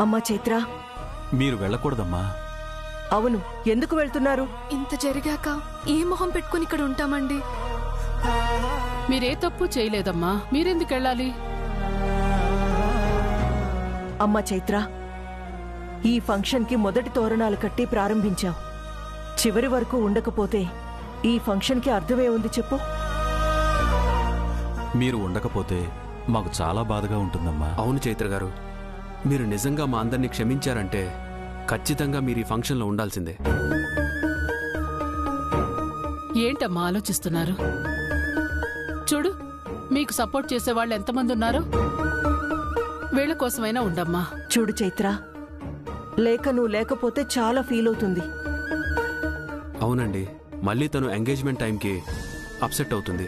అమ్మా చైత్ర, మీరు వెళ్ళకూడదమ్మా. అవును, ఎందుకు వెళ్తున్నారు? ఇంత జరిగాక ఏ మొహం పెట్టుకుని ఇక్కడ ఉంటామండి? మీరే తప్పు చేయలేదమ్మా, మీరెందుకెళ్ళాలి? అమ్మా చైత్ర, ఈ ఫంక్షన్కి మొదటి తోరణాలు కట్టి ప్రారంభించావు. చివరి వరకు ఉండకపోతే ఈ ఫంక్షన్కి అర్థమే ఉంది చెప్పు? మీరు ఉండకపోతే మాకు చాలా బాధగా ఉంటుందమ్మా. అవును చైత్ర గారు, మీరు నిజంగా మా అందరినీ క్షమించారంటే ఖచ్చితంగా మీరు ఈ ఫంక్షన్లో ఉండాల్సిందే. ఏంటమ్మా ఆలోచిస్తున్నారు? చూడు, మీకు సపోర్ట్ చేసేవాళ్ళు ఎంతమంది ఉన్నారో. వీళ్ళ కోసమైనా ఉండమ్మా. చూడు చైత్ర, లేక నువ్వు లేకపోతే చాలా ఫీల్ అవుతుంది. అవునండి, మళ్ళీ తను ఎంగేజ్మెంట్ టైంకి అప్సెట్ అవుతుంది.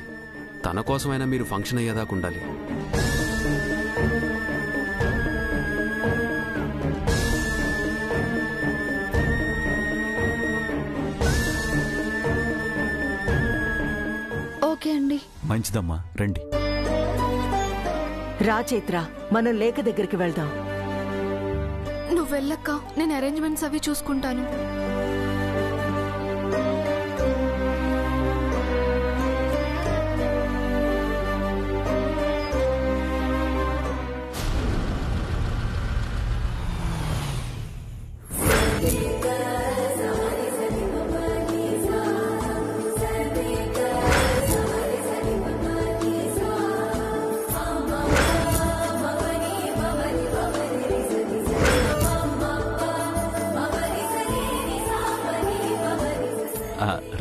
తన కోసమైనా మీరు ఫంక్షన్ అయ్యేదాకా ఉండాలి. ఓకే అండి. మంచిదమ్మా, రండి. రా చైత్ర, మనం లేక దగ్గరికి వెళ్దాం. నువ్వు వెళ్ళక్క, నేను అరేంజ్మెంట్స్ అవి చూసుకుంటాను.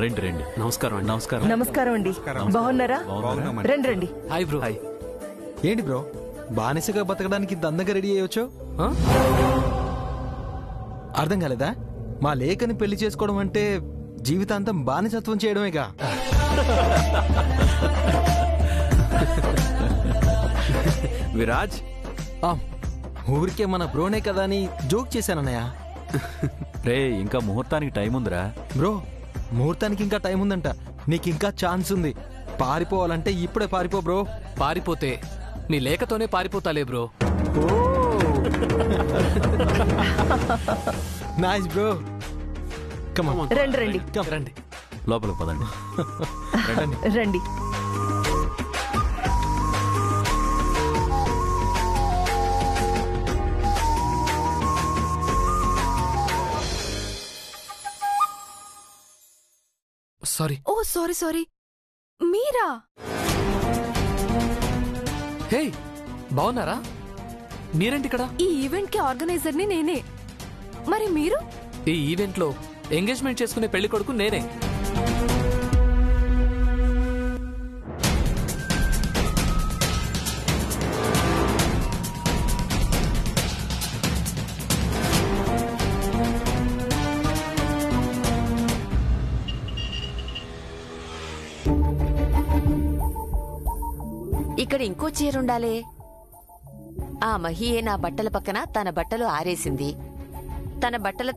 రండి రండి. నమస్కారం అండి. నమస్కారం. నమస్కారం అండి. బాగున్నారా? రండి రండి. Hi bro. హాయ్. ఏంటి బ్రో, బానిసగా బతకడానికి ఇంత అందంగా రెడీ అయ్యొచ్చు? అర్థం కాలేదా? మా లేఖని పెళ్లి చేసుకోవడం అంటే జీవితాంతం బానిసత్వం చేయడమేగా. విరాజ్, ఊరికే మన బ్రోనే కదా అని జోక్ చేశానన్నయ్య. రే, ఇంకా ముహూర్తానికి టైం ఉందిరా. బ్రో, ముహూర్తానికి ఇంకా టైం ఉందంట. నీకింకా ఛాన్స్ ఉంది. పారిపోవాలంటే ఇప్పుడే పారిపో బ్రో. పారిపోతే నీ లేఖతోనే పారిపోతాలే bro. Nice bro. Come on. రండి రండి. రండి. లోపలికి పదండి. రండి. సారీ. Oh sorry sorry. మీరా? హే, బాగున్నారా? మీరేంటి ఇక్కడ? ఈ ఈవెంట్ కి ఆర్గనైజర్ ని నేనే. మరి మీరు? ఈ ఈవెంట్ లో ఎంగేజ్మెంట్ చేసుకునే పెళ్లి కొడుకు నేనే. ఇక్కడ ఇంకో చీరుండాలే. ఆ మహియే నా బట్టల పక్కన తన బట్టలు ఆరేసింది. తన బట్టల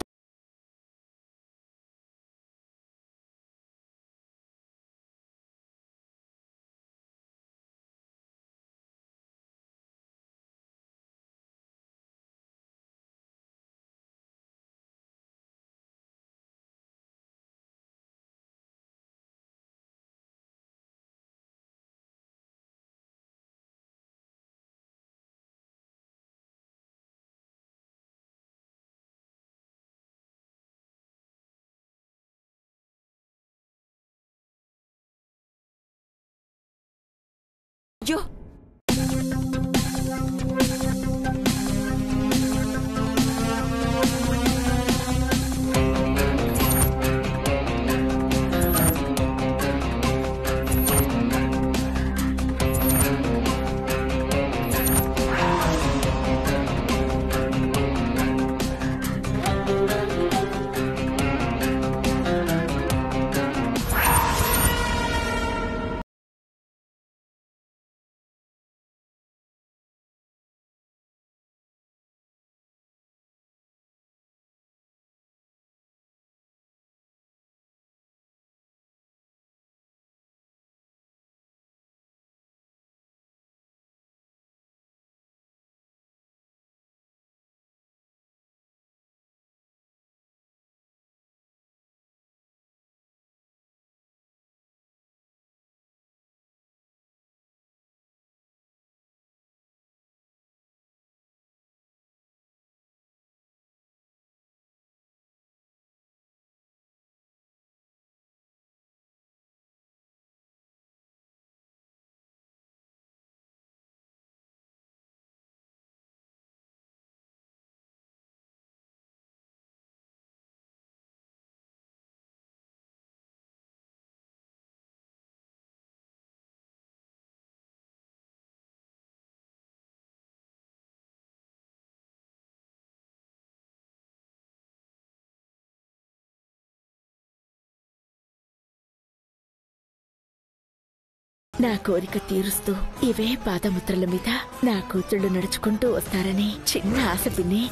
నా కోరిక తీరుస్తూ ఇవే పాదముద్రల మీద నా కూతుళ్ళు నడుచుకుంటూ వస్తారని చిన్న ఆశ పిన్ని.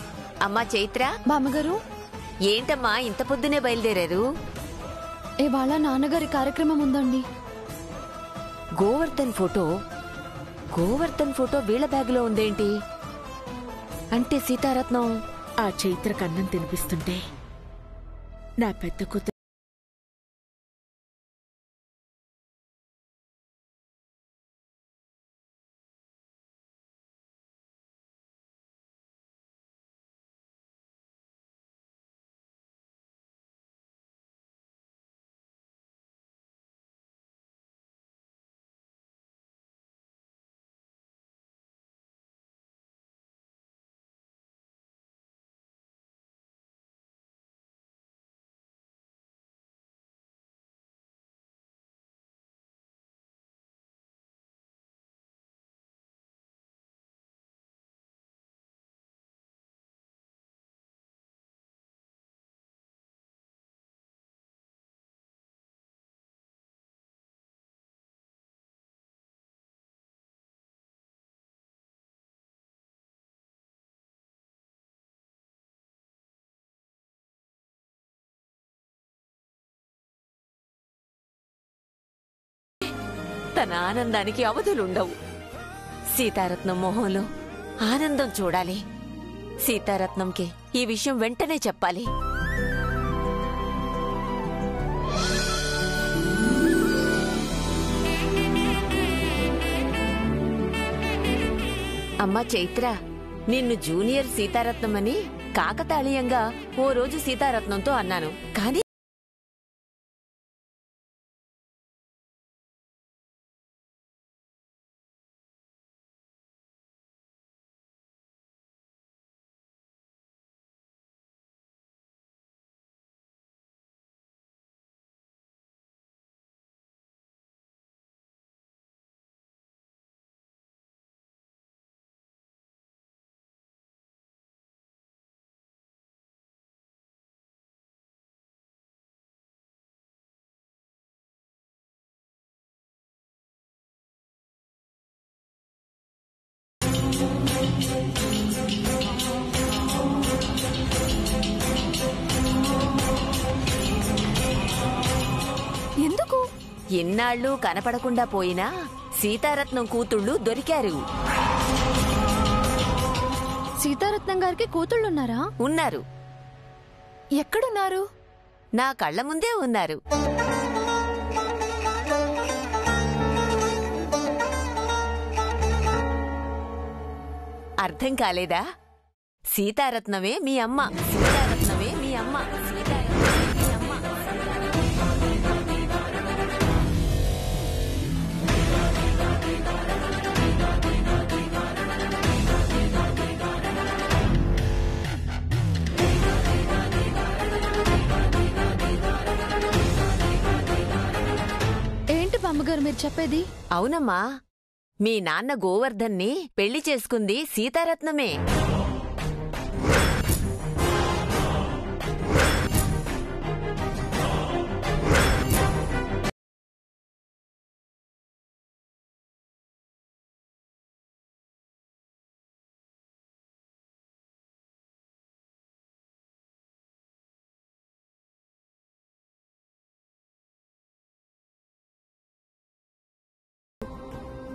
అమ్మా చైత్ర, బామ్మగారు, ఏంటమ్మా ఇంత పొద్దునే బయలుదేరారు? ఇవాళ నాన్నగారి కార్యక్రమం ఉందండి. గోవర్ధన్ ఫోటో వీళ్ళ బ్యాగులో ఉందేంటి? అంటే సీతారత్నం ఆ చైత్రకు అన్నం తినిపిస్తుంటే నా పెద్ద కూతురు తన ఆనందానికి అవధులుండవు. సీతారత్నం మొహంలో ఆనందం చూడాలి. సీతారత్నంకి ఈ విషయం వెంటనే చెప్పాలి. అమ్మా చైత్ర, నిన్ను జూనియర్ సీతారత్నం అని కాకతాళీయంగా ఓ రోజు సీతారత్నంతో అన్నాను, కానీ ఎందుకు? ఎన్నాళ్ళు కనపడకుండా పోయినా సీతారత్నం కూతుళ్ళు దొరికారు. సీతారత్నం గారికి కూతుళ్ళున్నారా? ఉన్నారు. ఎక్కడున్నారు? నా కళ్ళ ముందే ఉన్నారు. అర్థం కాలేదా? సీతారత్నమే మీ అమ్మ, సీతారత్నమే మీ అమ్మ, సీతారత్నమే మీ అమ్మ. ఏంటి బామ్మగారు మీరు చెప్పేది? అవునమ్మా, మీ నాన్న గోవర్ధన్ని పెళ్లి చేసుకుంది సీతారత్నమే.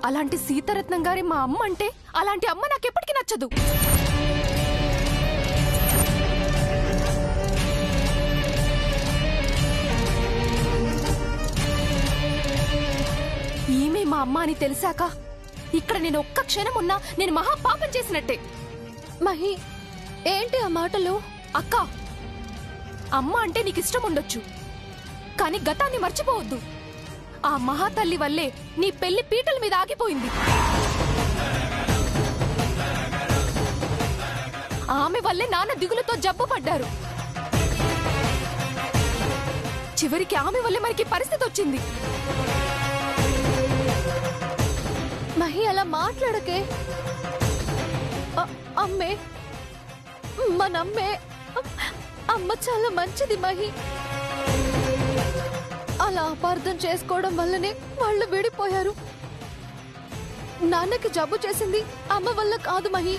అలాంటి సీతారత్నం గారి మా అమ్మ అంటే అలాంటి అమ్మ నాకెప్పటికీ నచ్చదు. ఈమె మా అమ్మ అని తెలిసాక ఇక్కడ నేను ఒక్క క్షణం ఉన్నా నేను మహాపాపం చేసినట్టే. మహి, ఏంటి ఆ మాటలు? అక్క, అమ్మ అంటే నీకిష్టం ఉండొచ్చు, కానీ గతాన్ని మర్చిపోవద్దు. ఆ మహాతల్లి వల్లే నీ పెళ్లి పీటల మీద ఆగిపోయింది. ఆమె వల్లే నాన్న దిగులుతో జబ్బు పడ్డారు. చివరికి ఆమె వల్లే మనకి పరిస్థితి వచ్చింది. మహి, అలా మాట్లాడకే. అమ్మే, మనమ్మే, అమ్మ చాలా మంచిది మహి. అలా అపార్థం చేసుకోవడం వల్లనే వాళ్ళు విడిపోయారు. నాన్నకి జబ్బు చేసింది అమ్మ వల్ల కాదు మహి.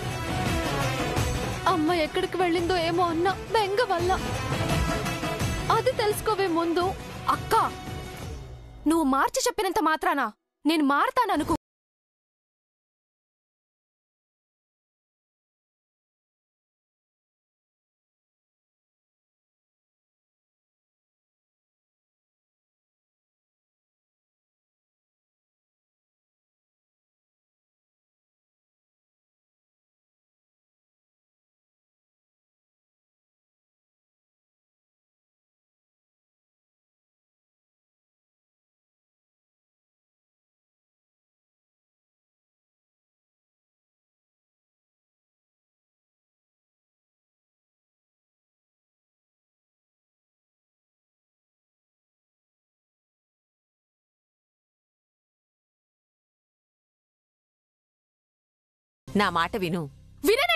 అమ్మ ఎక్కడికి వెళ్ళిందో ఏమో అన్న బెంగ వల్ల. అది తెలుసుకోవే ముందు. అక్క, నువ్వు మార్చి చెప్పినంత మాత్రానా నేను మారతాననుకో. నా మాట విను. విననే.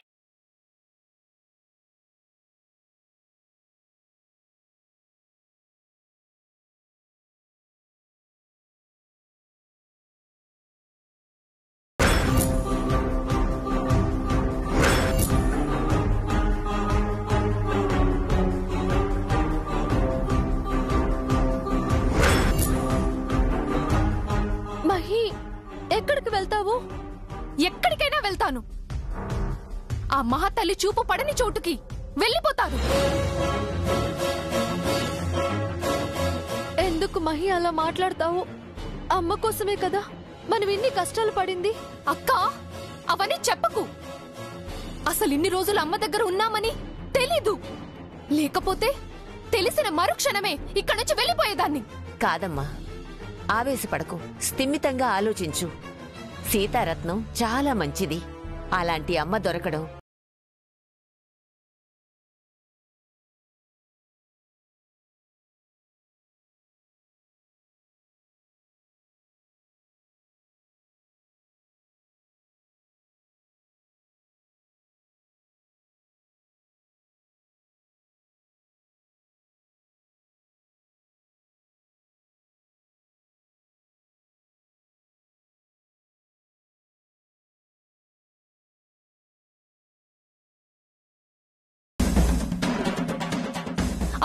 మహి, ఎక్కడికి వెళ్తావు? ఎక్కడికైనా వెళ్తాను. ఆ మహాతల్లి చూపు పడని చోటుకి వెళ్ళిపోతాను. ఎందుకు మహి అలా మాట్లాడతావు? అమ్మ కోసమే కదా మనం ఇన్ని కష్టాలు పడింది. అక్క, అవన్నీ చెప్పకు. అసలు ఇన్ని రోజులు అమ్మ దగ్గర ఉన్నామని తెలీదు. లేకపోతే తెలిసిన మరుక్షణమే ఇక్కడి నుంచి వెళ్ళిపోయేదాన్ని. కాదమ్మా, ఆవేశపడకు. స్థిమితంగా ఆలోచించు. సీతారత్నం చాలా మంచిది. అలాంటి అమ్మ దొరకడం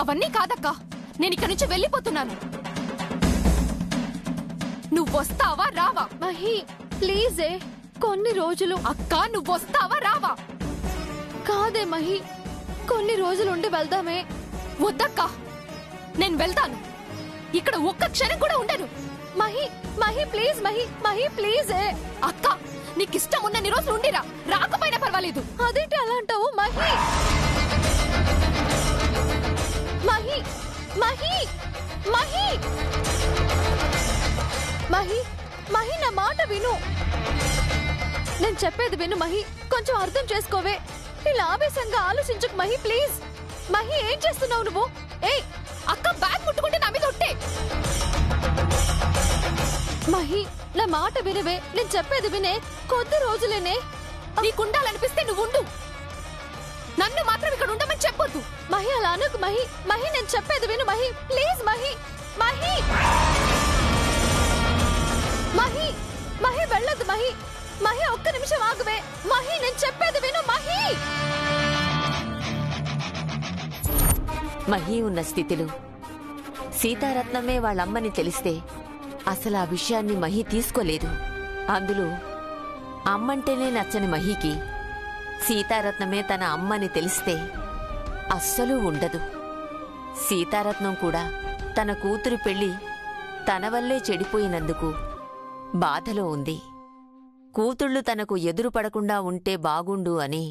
అవన్నీ కాదక్కా, నేను ఇక్కడి నుంచి వెళ్ళిపోతున్నాను. నువ్వు వస్తావా రావా? మహి ప్లీజే, కొన్ని రోజులు. అక్క, నువ్వు వస్తావా రావా? కాదే మహి, కొన్ని రోజులు ఉండి వెళ్దామే. వద్దక్కా, నేను వెళ్తాను. ఇక్కడ ఒక్క క్షణం కూడా ఉండను. మహి మహి ప్లీజ్, మహి మహి ప్లీజే. అక్క, నీకిష్టం ఉన్నన్ని రోజులు ఉండిరా, రాకపోయినా పర్వాలేదు. అదేంటి అలా అంటావు? మహి మహి మహి మహి మహి మహి నా మాట విను. నేను చెప్పేది విను మహి, కొంచెం అర్థం చేసుకోవే. ఇలా ఆవేశంగా ఆలోచించకు మహి, ప్లీజ్. మహి, ఏం చేస్తున్నావు నువ్వు? ఏయ్ అక్క, బ్యాగ్ ముట్టుకుంటే నా మీద ఒట్టే. మహి, నా మాట వినవే. నేను చెప్పేది వినే. కొద్ది రోజులేనే. నీకుండాలనిపిస్తే నువ్వు ఉండు, నన్ను మాత్రం ఇక్కడ ఉండమని చెప్పొద్దు. మహి అలా అనకు మహి. మహి, నేను చెప్పేది విను మహి, ప్లీజ్. మహి మహి మహి మహి వెళ్ళొద్దు మహి. మహి, ఒక్క నిమిషం ఆగువే. మహి, నేను చెప్పేది విను మహి. మహి ఉన్న స్థితిలో సీతారత్నమే వాళ్ళమ్మని తెలిస్తే అసలు ఆ విషయాన్ని మహి తీసుకోలేదు. అందులో అమ్మంటేనే నచ్చని మహికి సీతారత్నమే తన అమ్మని తెలిస్తే అస్సలు ఉండదు. సీతారత్నం కూడా తన కూతురు పెళ్లి తన వల్లే చెడిపోయినందుకు బాధలో ఉంది. కూతుళ్లు తనకు ఎదురుపడకుండా ఉంటే బాగుండు అని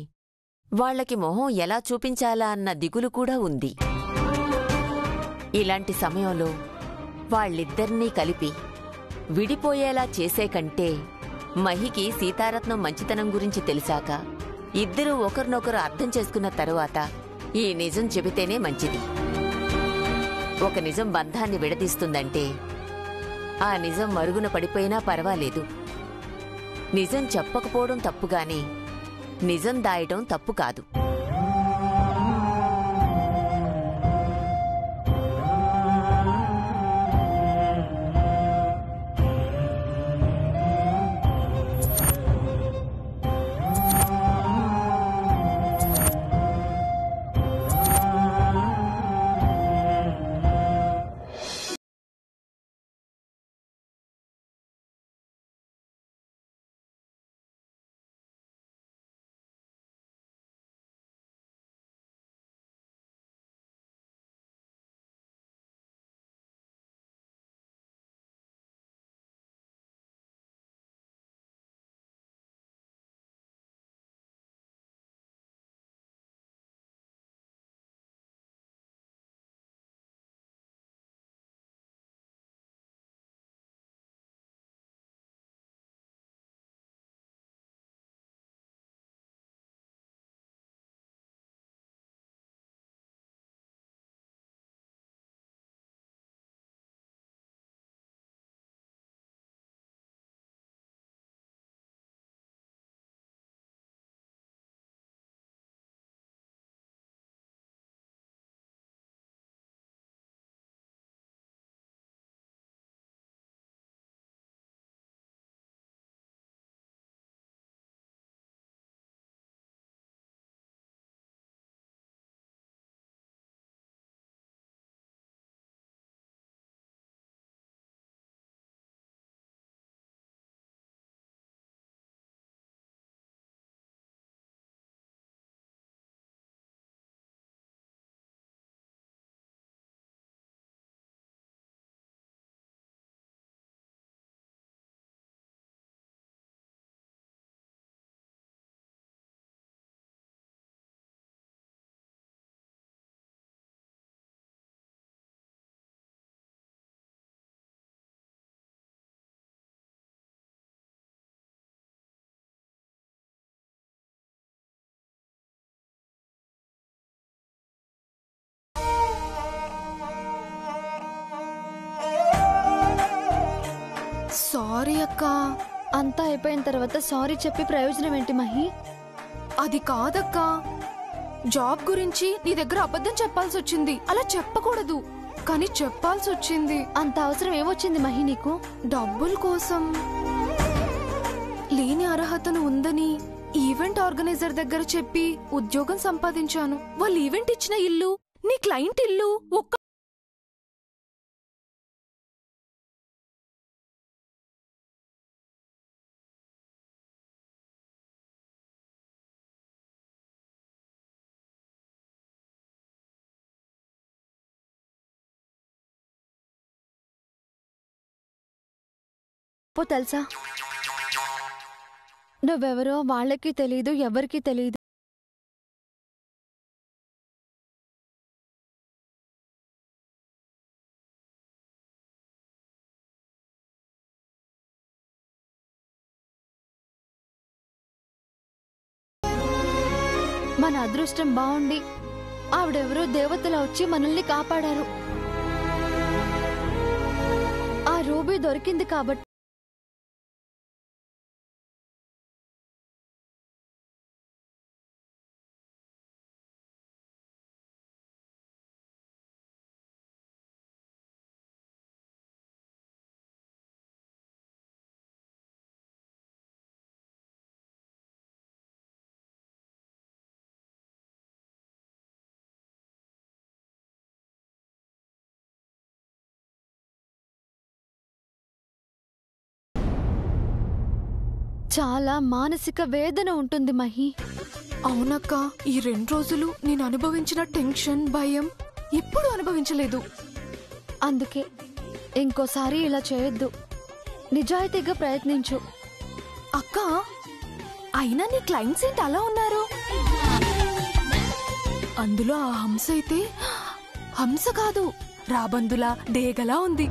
వాళ్లకి మొహం ఎలా చూపించాలా అన్న దిగులు కూడా ఉంది. ఇలాంటి సమయంలో వాళ్ళిద్దరినీ కలిపి విడిపోయేలా చేసే కంటే మహికి సీతారత్నం మంచితనం గురించి తెలిసాక ఇద్దరూ ఒకరినొకరు అర్థం చేసుకున్న తరువాత ఈ నిజం చెబితేనే మంచిది. ఒక నిజం బంధాన్ని విడదీస్తుందంటే ఆ నిజం మరుగున పడిపోయినా పర్వాలేదు. నిజం చెప్పకపోవడం తప్పుగాని నిజం దాయటం తప్పు కాదు. సారీ అక్క. అంతా అయిపోయిన తర్వాత సారీ చెప్పి ప్రయోజనం ఏంటి మహి? అది కాదక్క, జాబ్ గురించి నీ దగ్గర అబద్ధం చెప్పాల్సి వచ్చింది. అలా చెప్పకూడదు, కానీ చెప్పాల్సి వచ్చింది. అంత అవసరం ఏమొచ్చింది మహి నీకు? డబ్బుల కోసం. లేని అర్హతను ఉందని ఈవెంట్ ఆర్గనైజర్ దగ్గర చెప్పి ఉద్యోగం సంపాదించాను. వాళ్ళు ఈవెంట్ ఇచ్చిన ఇల్లు నీ క్లయింట్ ఇల్లు ఒక్క తెలుసా, నువ్వెవరో వాళ్ళకి తెలీదు, ఎవరికి తెలీదు. మన అదృష్టం బాగుండి ఆవిడెవరో దేవతలా వచ్చి మనల్ని కాపాడారు. ఆ రూబీ దొరికింది కాబట్టి చాలా మానసిక వేదన ఉంటుంది మహి. అవునక్క, ఈ 2 రోజులు నేను అనుభవించిన టెన్షన్, భయం ఎప్పుడు అనుభవించలేదు. అందుకే ఇంకోసారి ఇలా చేయొద్దు. నిజాయితీగా ప్రయత్నించు. అక్క, అయినా నీ క్లయింట్స్ ఏంటి అలా ఉన్నారు? అందులో ఆ హంస అయితే హంస కాదు, రాబందులా డేగలా ఉంది.